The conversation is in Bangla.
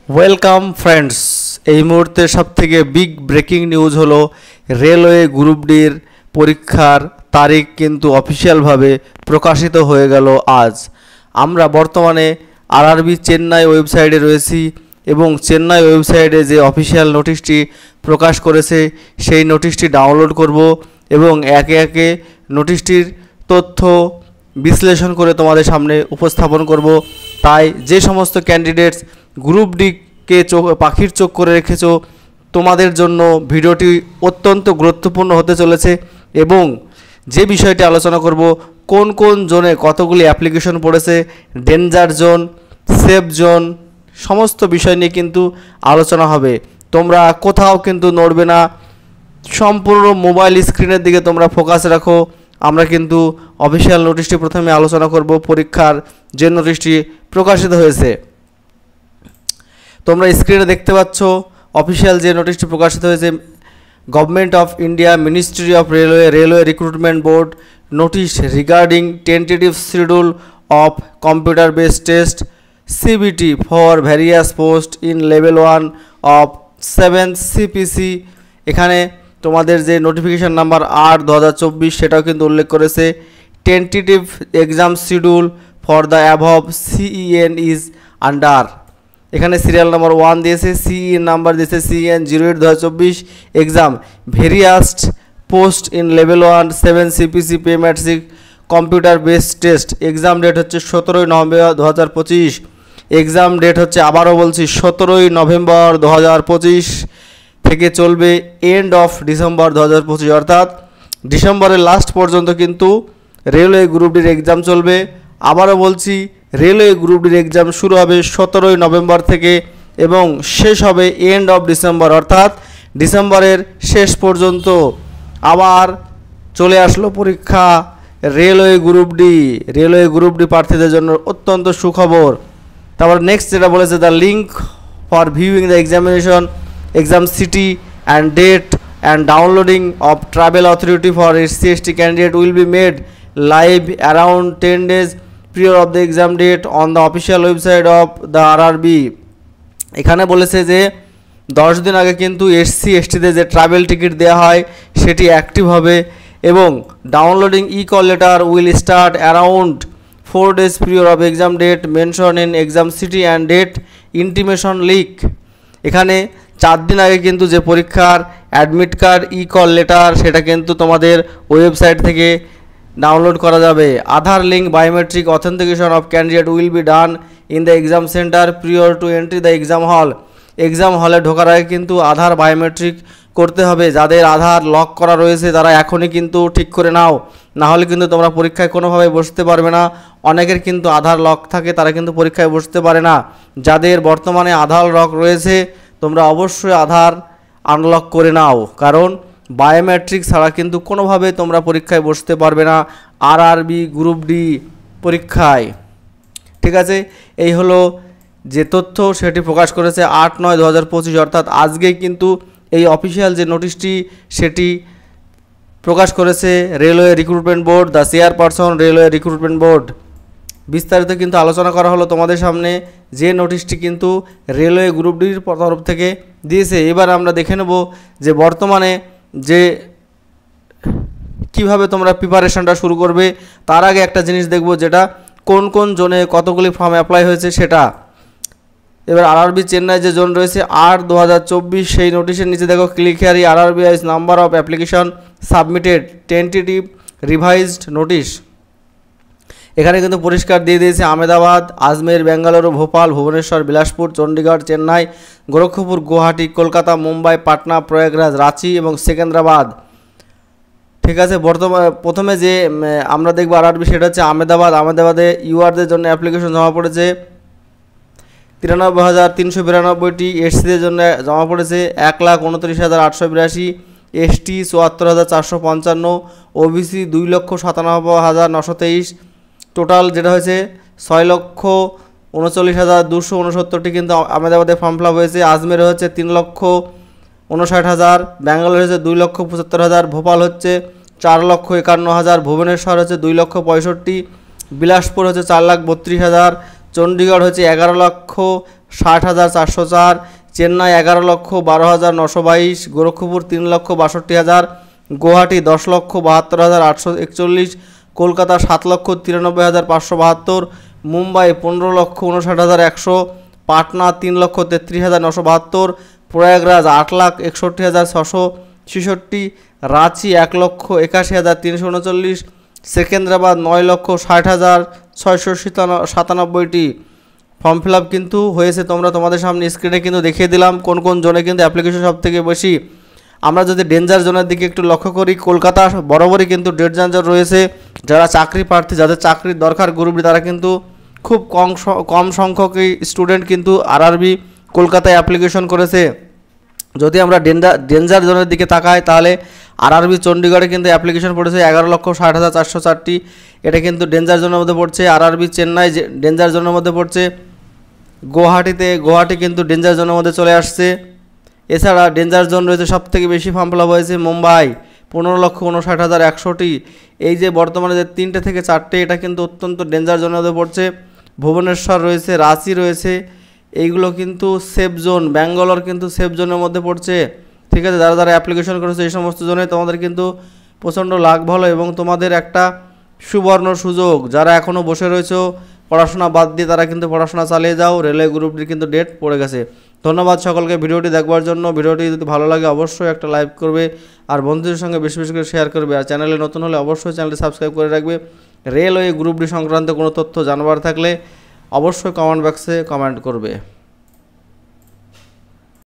Welcome friends. এই মুহূর্তে সবথেকে বিগ ব্রেকিং নিউজ হলো রেলওয়ে গ্রুপ ডির পরীক্ষার তারিখ কিন্তু অফিসিয়ালভাবে প্রকাশিত হয়ে গেল আজ। আমরা বর্তমানে আরআরবি চেন্নাই ওয়েবসাইটে রয়েছি এবং চেন্নাই ওয়েবসাইটে যে অফিসিয়াল নোটিশটি প্রকাশ করেছে সেই নোটিশটি ডাউনলোড করব এবং একে একে নোটিশটির তথ্য বিশ্লেষণ করে তোমাদের সামনে উপস্থাপন করব। তাই যে সমস্ত ক্যান্ডিডেটস গ্রুপ ডিকে পাখির চোখ করে রেখেছো, তোমাদের জন্য ভিডিওটি অত্যন্ত গুরুত্বপূর্ণ হতে চলেছে এবং যে বিষয়টি আলোচনা করব, কোন কোন জোনে কতগুলি অ্যাপ্লিকেশন পড়েছে, ডেঞ্জার জোন, সেফ জোন, সমস্ত বিষয় নিয়ে কিন্তু আলোচনা হবে। তোমরা কোথাও কিন্তু নড়বে না, সম্পূর্ণ মোবাইল স্ক্রিনের দিকে তোমরা ফোকাস রাখো। আমরা কিন্তু অফিসিয়াল নোটিশটি প্রথমে আলোচনা করব। পরীক্ষার যে নোটিশটি প্রকাশিত হয়েছে তোমরা স্ক্রিনে দেখতে পাচ্ছ, অফিসিয়াল যে নোটিশটি প্রকাশিত হয়েছে, government of India, ministry of railway recruitment board notice regarding tentative schedule of computer based test CBT for various post in level 1 of 7th CPC. এখানে তোমাদের যে নোটিফিকেশান নাম্বার 8/2024 সেটাও কিন্তু উল্লেখ করেছে। Tentative exam schedule for the above CEN is under. এখানে সিরিয়াল নাম্বার 1 দিয়েছে, সিইএন নাম্বার দিয়েছে CN 08/2024 exam various post in level 1 7 CPC pay matric computer based test. Exam date হচ্ছে 17 নভেম্বর 2025। এক্সাম ডেট হচ্ছে, আবারও বলছি, 17 নভেম্বর 2025 থেকে চলবে এন্ড অফ ডিসেম্বর 2025, অর্থাৎ ডিসেম্বরের লাস্ট পর্যন্ত কিন্তু রেলওয়ে গ্রুপ ডির এক্সাম চলবে। আবারও বলছি, রেলওয়ে গ্রুপ ডির এক্সাম শুরু হবে 17 নভেম্বর থেকে এবং শেষ হবে এন্ড অফ ডিসেম্বর, অর্থাৎ ডিসেম্বরের শেষ পর্যন্ত। আবার চলে আসলো পরীক্ষা রেলওয়ে গ্রুপ ডি প্রার্থীদের জন্য অত্যন্ত সুখবর। তারপর নেক্সট যেটা বলেছে, the link for viewing the examination, exam city and date and downloading of travel authority for SC/ST candidate will be made live around 10 days prior of the exam date on the official website of the RRB। এখানে বলেছে যে 10 দিন আগে কিন্তু SC/STতে যে ট্রাভেল টিকিট দেওয়া হয় সেটি অ্যাক্টিভ হবে এবং downloading call letter will start around 4 days prior of exam date mention in exam city and date intimation link. এখানে 4 দিন আগে কিন্তু যে পরীক্ষার অ্যাডমিট কার্ড কল লেটার সেটা কিন্তু তোমাদের ওয়েবসাইট থেকে ডাউনলোড করা যাবে। Aadhaar link biometric authentication of candidate will be done in the exam centre prior to entry the exam hall. Exam হলে ঢোকার আগে কিন্তু আধার বায়োমেট্রিক করতে হবে। যাদের আধার লক করা রয়েছে তারা এখনই কিন্তু ঠিক করে নাও, না হলে কিন্তু তোমরা পরীক্ষায় কোনোভাবে বসতে পারবে না। অনেকের কিন্তু আধার লক থাকে, তারা কিন্তু পরীক্ষায় বসতে পারে না। যাদের বর্তমানে আধার লক রয়েছে তোমরা অবশ্যই আধার আনলক করে নাও, কারণ বায়োমেট্রিক ছাড়া কিন্তু কোনোভাবে তোমরা পরীক্ষায় বসতে পারবে না আরআরবি গ্রুপ ডি পরীক্ষায়। ঠিক আছে, এই হলো যে তথ্য সেটি প্রকাশ করেছে 8/9/2025, অর্থাৎ আজকেই কিন্তু এই অফিসিয়াল যে নোটিশটি সেটি প্রকাশ করেছে railway recruitment board, the chairperson railway recruitment board. বিস্তারিত কিন্তু আলোচনা করা হলো তোমাদের সামনে, যে নোটিশটি কিন্তু রেলওয়ে গ্রুপ ডির তরফ থেকে দিয়েছে। এবার আমরা দেখে নেব যে বর্তমানে যে কিভাবে তোমরা প্রিপারেশনটা শুরু করবে। তার আগে একটা জিনিস দেখব, যেটা কোন কোন জোনে কতগুলি ফর্ম অ্যাপ্লাই হয়েছে সেটা। এবার আরআরবি চেন্নাই যে জোন রয়েছে 8/2024, সেই নোটিশের নিচে দেখো click here RRB eyes number of application submitted tentative revised notice. এখানে কিন্তু পরিষ্কার দিয়ে দিয়েছে আহমেদাবাদ, আজমের, বেঙ্গালুরু, ভোপাল, ভুবনেশ্বর, বিলাসপুর, চণ্ডীগড়, চেন্নাই, গোরক্ষপুর, গুয়াহাটি, কলকাতা, মুম্বাই, পাটনা, প্রয়াগরাজ, রাঁচি এবং সেকেন্দ্রাবাদ। ঠিক আছে, প্রথমে যে আমরা দেখব আরআরবি সেটা হচ্ছে আহমেদাবাদ। আহমেদাবাদে ইউআরদের জন্য অ্যাপ্লিকেশন জমা পড়েছে 93,392টি, এসসিদের জন্য জমা পড়েছে 1,29,882, এসটি 74,455, ওবিসি 2,97,923। টোটাল যেটা হয়েছে 6,39,269টি কিন্তু আহমেদাবাদে ফর্ম ফিল আপ হয়েছে। আজমেরে হচ্ছে 3,59,000, ব্যাঙ্গালোর হচ্ছে 2,75,000, ভোপাল হচ্ছে 4,51,000, ভুবনেশ্বর হচ্ছে 2,65,000, বিলাসপুর হচ্ছে 4,32,000, চণ্ডীগড় হচ্ছে 60,404, চেন্নাই 11,12,922, গোরক্ষপুর 3,62,000, গুয়াহাটি 10,72,841, কলকাতা 7,93,572, মুম্বাই 15,59,100, পাটনা 3,33,972, প্রয়াগরাজ 8,61,666, রাঁচি 1,81,339, সেকেন্দ্রাবাদ 9,60,697টি ফর্ম ফিল আপ কিন্তু হয়েছে। তোমাদের সামনে স্ক্রিনে কিন্তু দেখিয়ে দিলাম কোন কোন জোনে কিন্তু অ্যাপ্লিকেশন সব থেকে বেশি। আমরা যদি ডেঞ্জার জোনের দিকে একটু লক্ষ্য করি, কলকাতা বরাবরই কিন্তু ডেঞ্জার রয়েছে। যারা চাকরি প্রার্থী, যাদের চাকরির দরকার গ্রুপ ডি, তারা কিন্তু খুব কম সংখ্যকই স্টুডেন্ট কিন্তু আরআরবি কলকাতায় অ্যাপ্লিকেশন করেছে। যদি আমরা ডেঞ্জার জোনের দিকে তাকাই, তাহলে আরআরবি চণ্ডীগড়ে কিন্তু অ্যাপ্লিকেশন পড়েছে 11,60,404টি, এটা কিন্তু ডেঞ্জার জোনের মধ্যে পড়ছে। আরআরবি চেন্নাই ডেঞ্জার জোনের মধ্যে পড়ছে। গুয়াহাটি কিন্তু ডেঞ্জার জোনের মধ্যে চলে আসছে। এছাড়া ডেঞ্জার জোন রয়েছে, সবথেকে বেশি ফর্ম ফিল আপ হয়েছে মুম্বাই 15,59,100টি। এই যে বর্তমানে যে 3টে থেকে 4টে, এটা কিন্তু অত্যন্ত ডেঞ্জার জোনের মধ্যে পড়ছে। ভুবনেশ্বর রয়েছে, রাঁচি রয়েছে, এইগুলো কিন্তু সেফ জোন। ব্যাঙ্গালোর কিন্তু সেফ জোনের মধ্যে পড়ছে। ঠিক আছে, যারা অ্যাপ্লিকেশন করেছে এই সমস্ত জোনে তোমাদের কিন্তু প্রচণ্ড লাভ ভালো এবং তোমাদের একটা সুবর্ণ সুযোগ। যারা এখনও বসে রয়েছে পড়াশোনা বাদ দিয়ে, তারা কিন্তু পড়াশোনা চালিয়ে যাও। রেলওয়ে গ্রুপ ডির কিন্তু ডেট পড়ে গেছে। ধন্যবাদ সকলকে ভিডিওটি দেখবার জন্য। ভিডিওটি যদি ভালো লাগে অবশ্যই একটা লাইক করবে আর বন্ধুদের সঙ্গে বেশি বেশি করে শেয়ার করবে। আর চ্যানেলে নতুন হলে অবশ্যই চ্যানেলটি সাবস্ক্রাইব করে রাখবে। রেলওয়ে গ্রুপ ডি সংক্রান্ত কোনো তথ্য জানবার থাকলে অবশ্যই কমেন্ট বক্সে কমেন্ট করবে।